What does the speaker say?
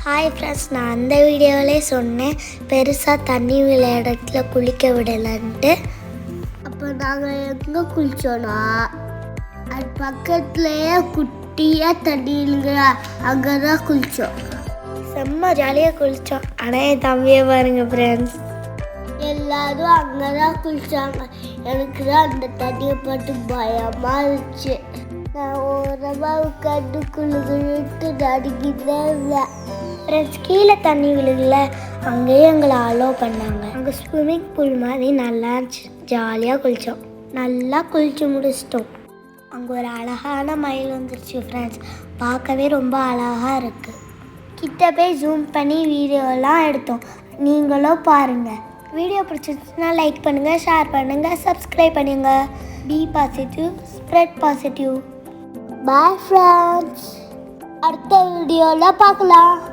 Hi friends, நான் அந்த வீடியோவிலே சொன்னேன் பெருசாக தண்ணி விழ இடத்துல குளிக்க விடலைன்ட்டு. அப்போ நாங்கள் எங்கே குளித்தோன்னா அது பக்கத்துலேயே குட்டியாக தண்ணி இல்லைங்க, அங்கே தான் குளித்தோம். செம்ம ஜாலியாக குளித்தோம். ஆனால் என் தம்பியை பாருங்கள் ஃப்ரெண்ட்ஸ், எல்லோரும் அங்கே தான் குளித்தாங்க. எனக்கு தான் அந்த தண்ணியை பார்த்து பயமாக இருந்துச்சு. நான் ஓரமாக உட்காந்து குளிக்கிட்டு நடுங்கிட்டே இல்லை. ஃப்ரெண்ட்ஸ், கீழே தண்ணி விழுகல, அங்கேயே எங்களை அலோவ் பண்ணாங்க. அங்கே ஸ்விம்மிங் பூல் மாதிரி நல்லா இருந்துச்சு. ஜாலியாக குளித்தோம். நல்லா குளித்து முடிச்சிட்டோம். அங்கே ஒரு அழகான மயில் வந்துருச்சு ஃப்ரெண்ட்ஸ். பார்க்கவே ரொம்ப அழகாக இருக்குது. கிட்ட போய் ஜூம் பண்ணி வீடியோலாம் எடுத்தோம். நீங்களும் பாருங்கள். வீடியோ பிடிச்சிருச்சுன்னா லைக் பண்ணுங்கள், ஷேர் பண்ணுங்கள், சப்ஸ்கிரைப் பண்ணுங்கள். Be positive, spread positive. Bye friends, அடுத்த வீடியோவில் பார்க்கலாம்.